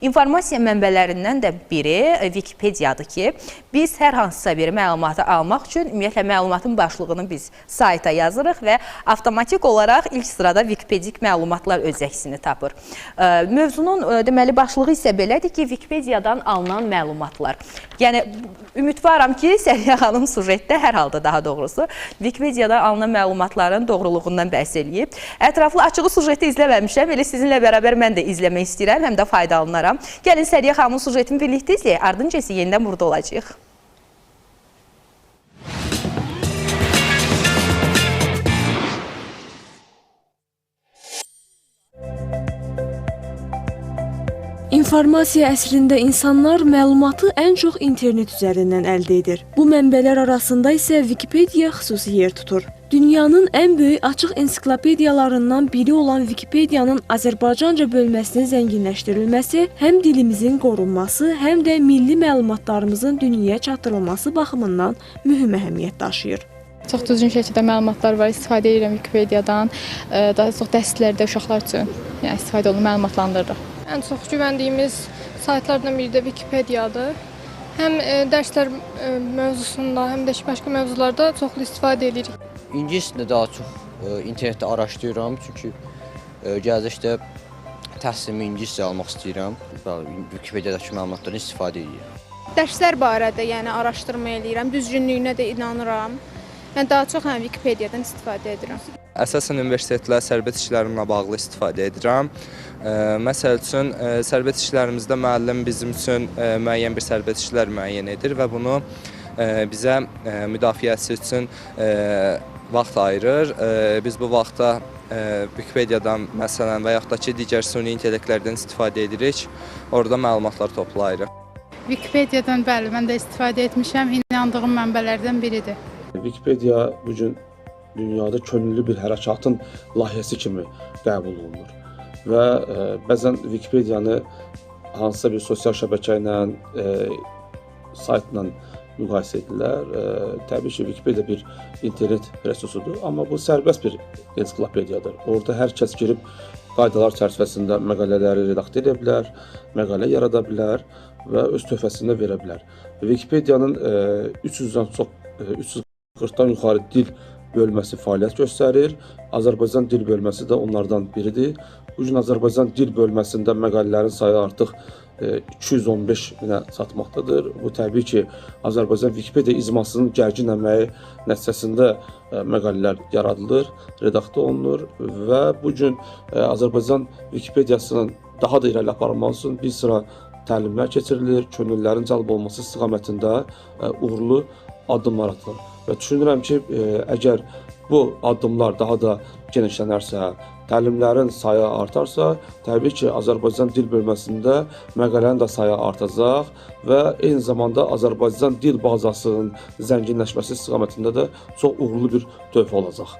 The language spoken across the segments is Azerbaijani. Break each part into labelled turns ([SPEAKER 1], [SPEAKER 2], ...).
[SPEAKER 1] İnformasiya mənbələrindən də biri Wikipediyadır ki, biz hər hansısa bir məlumatı almaq üçün ümumiyyətlə məlumatın başlığını biz sayta yazırıq və avtomatik olaraq ilk sırada Wikipedik məlumatlar öz əksini tapır. Mövzunun deməli başlığı isə belədir ki, Wikipediyadan alınan məlumatlar. Yəni, ümidvaram ki, Səriyyə xanım sujetdə hər halda daha doğrusu Wikipediyadan alınan məlumatların doğruluğundan bəhs eləyib. Ətraflı açığı sujeti izləməmişəm, elə sizinlə bərabər mən də izləmək istəyirəm, həm də faydalanıram. Gəlin Səriyyə xanımın sujetini birlikdə izləyək, ardınca isə yenidən burada olacaq.
[SPEAKER 2] İnformasiya əsrində insanlar məlumatı ən çox internet üzərindən əldə edir. Bu mənbələr arasında isə Wikipedia xüsusi yer tutur. Dünyanın ən böyük açıq ensiklopediyalarından biri olan Wikipediyanın Azərbaycanca bölməsinin zənginləşdirilməsi həm dilimizin qorunması, həm də milli məlumatlarımızın dünyaya çatdırılması baxımından mühüm əhəmiyyət daşıyır.
[SPEAKER 3] Çox düzgün şəkildə məlumatlar var, istifadə edirəm Wikipediyadan. Daha çox dərslərdə uşaqlar üçün istifadə olunur, məlumatlandırırıq.
[SPEAKER 4] Ən çox güvəndiyimiz saytlardan biri də Wikipediyadır. Həm dərslər mövzusunda, həm də başqa mövzularda çoxlu istifadə edirik.
[SPEAKER 5] İngiliscə daha çox internetdə araşdırıram, çünki gələcəkdə təhsilimi ingiliscə almaq istəyirəm. Wikipediyadakı məlumatlardan istifadə edirəm.
[SPEAKER 4] Dərslər barədə yəni araşdırma edirəm, düzgünlüyünə də inanıram. Mən daha çox Wikipediyadan istifadə edirəm.
[SPEAKER 6] Əsasən universitetlə sərbəst işlərimlə bağlı istifadə edirəm. Məsəl üçün, sərbəst işlərimizdə müəllim bizim üçün müəyyən bir sərbəst işlər müəyyən edir və bunu bizə müdafiəsi üçün vaxt ayırır. Biz bu vaxtda Wikipediyadan məsələn və yaxud da ki, digər süni intellektlərdən istifadə edirik. Orada məlumatlar toplayırıq.
[SPEAKER 7] Wikipediyadan bəli, mən də istifadə etmişəm. İnandığım mənbələrdən biridir.
[SPEAKER 8] Wikipedia bugün dünyada könüllü bir hərəkatın layihəsi kimi qəbul olunur. Və bəzən Wikipediyanı hansısa bir sosial şəbəkə ilə, saytla müqayisə edirlər. Təbii ki, Wikipedia bir internet resursudur, amma bu sərbəst bir ensiklopediyadır. Orada hər kəs girib qaydalar çərçivəsində məqalələri redaktə edə bilər, məqalə yarada bilər və öz töhfəsini verə bilər. Wikipediyanın 340-dan yuxarı dil bölməsi fəaliyyət göstərir. Azərbaycan dil bölməsi də onlardan biridir. Bugün Azərbaycan dil bölməsində məqalələrin sayı artıq 215 minə çatmaqdadır. Bu təbii ki, Azərbaycan Wikipedia icmasının gərgin əməyi nəticəsində məqalələr yaradılır, redaktə olunur və bugün Azərbaycan Wikipediyasının daha da irəli aparılması üçün bir sıra təlimlər keçirilir, könüllülərin cəlb olması istiqamətində uğurlu addımlar atılır. Və düşünürəm ki, əgər bu addımlar daha da genişlənərsə, təlimlərin sayı artarsa, təbii ki, Azərbaycan dil bölməsində məqalənin də sayı artacaq və eyni zamanda Azərbaycan dil bazasının zənginləşməsi istiqamətində də çox uğurlu bir töhfə olacaq.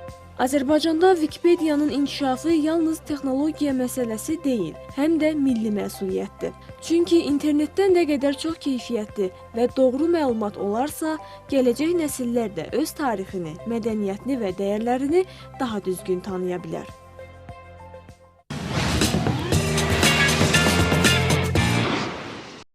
[SPEAKER 2] Azərbaycanda Wikipediyanın inkişafı yalnız texnologiya məsələsi deyil, həm də milli məsuliyyətdir. Çünki internetdən nə qədər çox keyfiyyətli və doğru məlumat olarsa, gələcək nəsillər də öz tarixini, mədəniyyətini və dəyərlərini daha düzgün tanıya bilər.